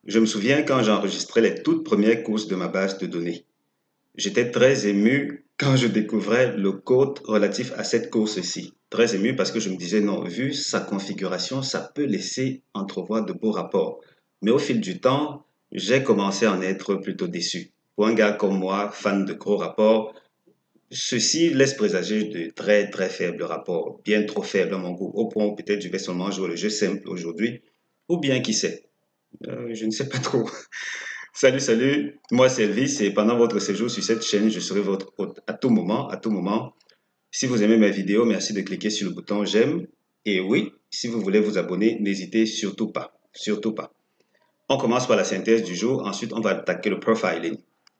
Je me souviens quand j'enregistrais les toutes premières courses de ma base de données. J'étais très ému quand je découvrais le code relatif à cette course-ci. Très ému parce que je me disais non, vu sa configuration, ça peut laisser entrevoir de beaux rapports. Mais au fil du temps, j'ai commencé à en être plutôt déçu. Pour un gars comme moi, fan de gros rapports, ceci laisse présager de très très faibles rapports, bien trop faibles à mon goût, au point où peut-être je vais seulement jouer le jeu simple aujourd'hui, ou bien qui sait, je ne sais pas trop. Salut, salut, moi c'est Elvis et pendant votre séjour sur cette chaîne, je serai votre hôte à tout moment, à tout moment. Si vous aimez mes vidéos, merci de cliquer sur le bouton j'aime. Et oui, si vous voulez vous abonner, n'hésitez surtout pas, surtout pas. On commence par la synthèse du jour, ensuite on va attaquer le profiling.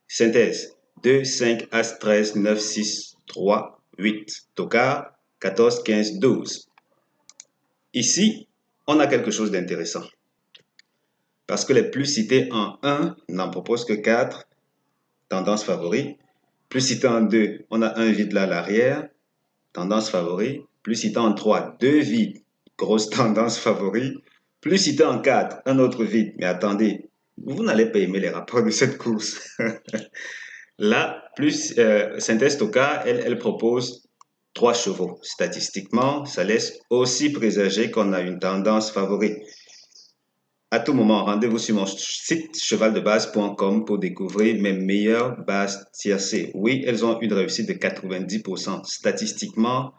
Synthèse 2, 5, As, 13, 9, 6, 3, 8. Tocard 14, 15, 12. Ici, on a quelque chose d'intéressant. Parce que les plus cités en 1 n'en proposent que 4, tendance favori. Plus cité en 2, on a un vide là à l'arrière, tendance favori. Plus cité en 3, 2 vides, grosse tendance favori. Plus cité en 4, un autre vide. Mais attendez, vous n'allez pas aimer les rapports de cette course. Là, plus Synthèse Toka, elle propose 3 chevaux. Statistiquement, ça laisse aussi présager qu'on a une tendance favori. À tout moment, rendez-vous sur mon site chevaldebase.com pour découvrir mes meilleures bases tiercées. Oui, elles ont une réussite de 90%. Statistiquement,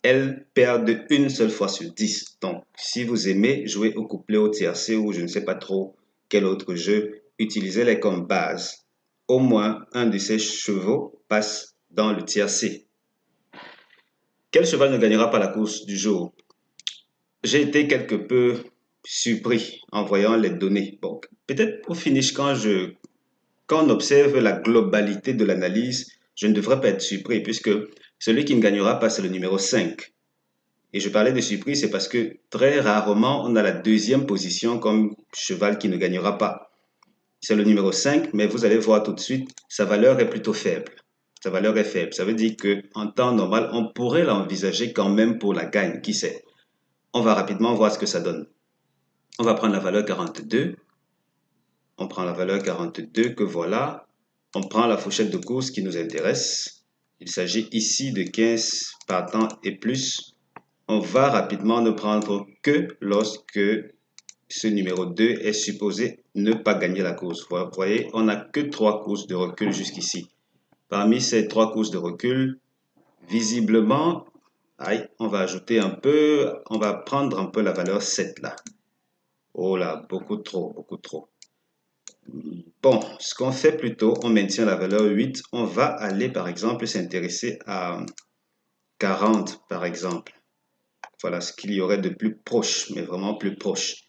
elles perdent une seule fois sur 10. Donc, si vous aimez jouer au couplet au tiercé ou je ne sais pas trop quel autre jeu, utilisez-les comme base. Au moins un de ces chevaux passe dans le tiercé. Quel cheval ne gagnera pas la course du jour? J'ai été quelque peu surpris en voyant les données. Bon, peut-être au finish, quand on observe la globalité de l'analyse, je ne devrais pas être surpris puisque celui qui ne gagnera pas, c'est le numéro 5. Et je parlais de surprise, c'est parce que très rarement, on a la deuxième position comme cheval qui ne gagnera pas. C'est le numéro 5, mais vous allez voir tout de suite, sa valeur est plutôt faible. Sa valeur est faible. Ça veut dire qu'en temps normal, on pourrait l'envisager quand même pour la gagne, qui sait. On va rapidement voir ce que ça donne. On va prendre la valeur 42. On prend la valeur 42 que voilà. On prend la fourchette de course qui nous intéresse. Il s'agit ici de 15 partants et plus. On va rapidement ne prendre que lorsque ce numéro 2 est supposé ne pas gagner la course. Vous voyez, on n'a que 3 courses de recul jusqu'ici. Parmi ces 3 courses de recul, visiblement, on va ajouter un peu, on va prendre un peu la valeur 7 là. Oh là, beaucoup trop, beaucoup trop. Bon, ce qu'on fait plutôt, on maintient la valeur 8. On va aller par exemple s'intéresser à 40 par exemple. Voilà ce qu'il y aurait de plus proche, mais vraiment plus proche.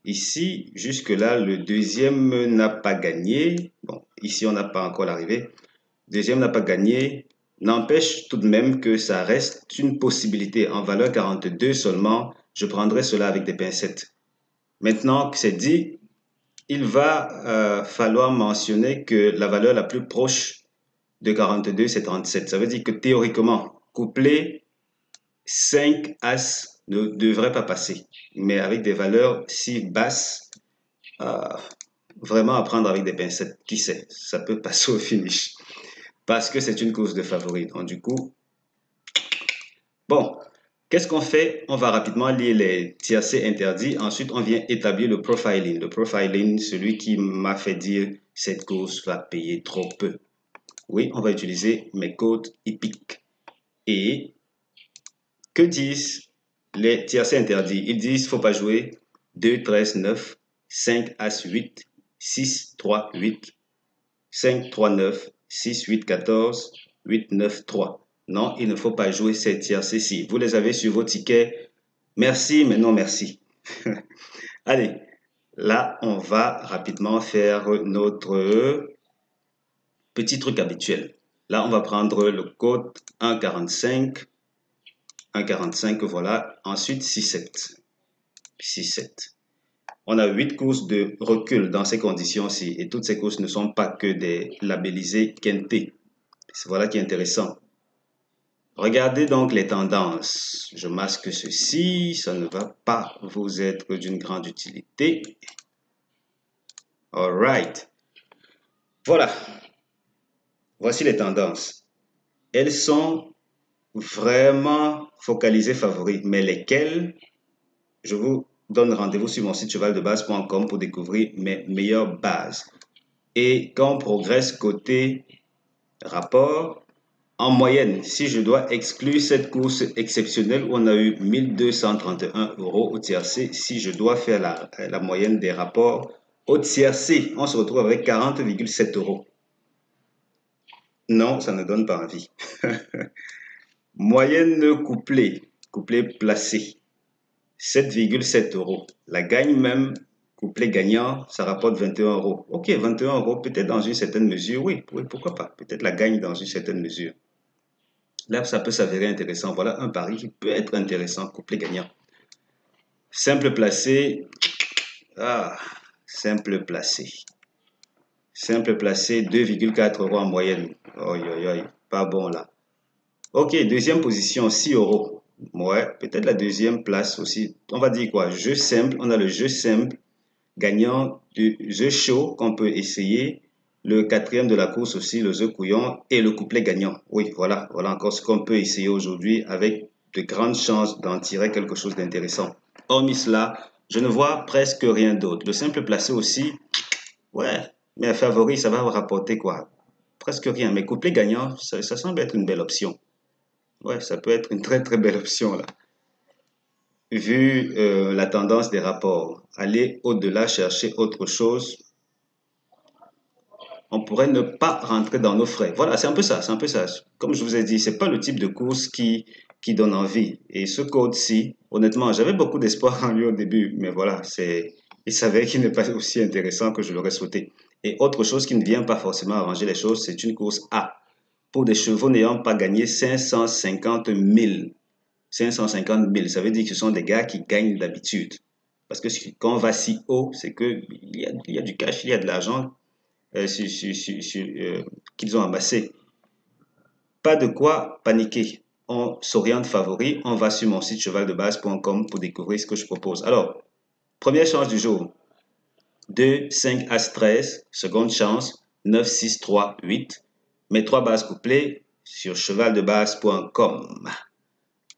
Ici, jusque-là, le deuxième n'a pas gagné. Bon, ici, on n'a pas encore l'arrivée. Deuxième n'a pas gagné. N'empêche tout de même que ça reste une possibilité. En valeur 42 seulement, je prendrai cela avec des pincettes. Maintenant que c'est dit, il va falloir mentionner que la valeur la plus proche de 42, c'est 37. Ça veut dire que théoriquement, couplet 5 As ne devrait pas passer. Mais avec des valeurs si basses, vraiment à prendre avec des pincettes. Qui sait, ça peut passer au finish. Parce que c'est une course de favoris. Donc du coup, bon, qu'est-ce qu'on fait? On va rapidement lire les tiercés interdits. Ensuite, on vient établir le profiling. Le profiling, celui qui m'a fait dire cette course va payer trop peu. Oui, on va utiliser mes codes hippiques. Et que disent les tiercés interdits? Ils disent faut pas jouer 2, 13, 9, 5, As, 8, 6, 3, 8, 5, 3, 9, 6, 8, 14, 8, 9, 3. Non, il ne faut pas jouer ces tiercés-ci. Vous les avez sur vos tickets. Merci, mais non merci. Allez, là, on va rapidement faire notre petit truc habituel. Là, on va prendre le code 1,45. 1,45, voilà. Ensuite, 6,7. 6,7. On a 8 courses de recul dans ces conditions-ci. Et toutes ces courses ne sont pas que des labellisés quintés. Voilà qui est intéressant. Regardez donc les tendances. Je masque ceci. Ça ne va pas vous être d'une grande utilité. All right. Voilà. Voici les tendances. Elles sont vraiment focalisées favoris, mais lesquelles? Je vous donne rendez-vous sur mon site chevaldebase.com pour découvrir mes meilleures bases. Et quand on progresse côté rapport, en moyenne, si je dois exclure cette course exceptionnelle où on a eu 1231 euros au tiercé, si je dois faire la moyenne des rapports au tiercé, on se retrouve avec 40,7 euros. Non, ça ne donne pas envie. Moyenne couplet placé, 7,7 euros. La gagne même, couplet gagnant, ça rapporte 21 euros. Ok, 21 euros, peut-être dans une certaine mesure, oui, pourquoi pas. Peut-être la gagne dans une certaine mesure. Là, ça peut s'avérer intéressant. Voilà un pari qui peut être intéressant, couplet gagnant. Simple placé, simple placé. Simple placé, 2,4 euros en moyenne. Pas bon là. Ok, deuxième position, 6 euros. Ouais, peut-être la deuxième place aussi. On va dire quoi? Jeu simple. On a le jeu simple gagnant du jeu chaud qu'on peut essayer. Le quatrième de la course aussi, le jeu couillon et le couplet gagnant. Oui, voilà encore ce qu'on peut essayer aujourd'hui avec de grandes chances d'en tirer quelque chose d'intéressant. Hormis cela, je ne vois presque rien d'autre. Le simple placé aussi, ouais, mais à favori, ça va vous rapporter quoi? Presque rien. Mais couplet gagnant, ça semble être une belle option. Ouais, ça peut être une très très belle option là. Vu la tendance des rapports, aller au-delà, chercher autre chose, on pourrait ne pas rentrer dans nos frais. Voilà, c'est un peu ça, c'est un peu ça. Comme je vous ai dit, c'est pas le type de course qui donne envie. Et ce code-ci, honnêtement, j'avais beaucoup d'espoir en lui au début, mais voilà, il savait qu'il n'est pas aussi intéressant que je l'aurais souhaité. Et autre chose qui ne vient pas forcément arranger les choses, c'est une course A. Pour des chevaux n'ayant pas gagné 550 000. 550 000, ça veut dire que ce sont des gars qui gagnent d'habitude. Parce que quand on va si haut, c'est qu'il y a du cash, il y a de l'argent qu'ils ont amassé. Pas de quoi paniquer. On s'oriente favori, on va sur mon site chevaldebase.com pour découvrir ce que je propose. Alors, première chance du jour, 2, 5, As 13, seconde chance, 9, 6, 3, 8. Mes trois bases couplées sur chevaldebase.com.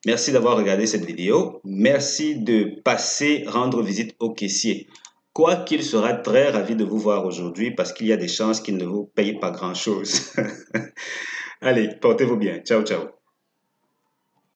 Merci d'avoir regardé cette vidéo. Merci de passer rendre visite au caissier. Quoiqu'il sera très ravi de vous voir aujourd'hui parce qu'il y a des chances qu'il ne vous paye pas grand-chose. Allez, portez-vous bien. Ciao, ciao.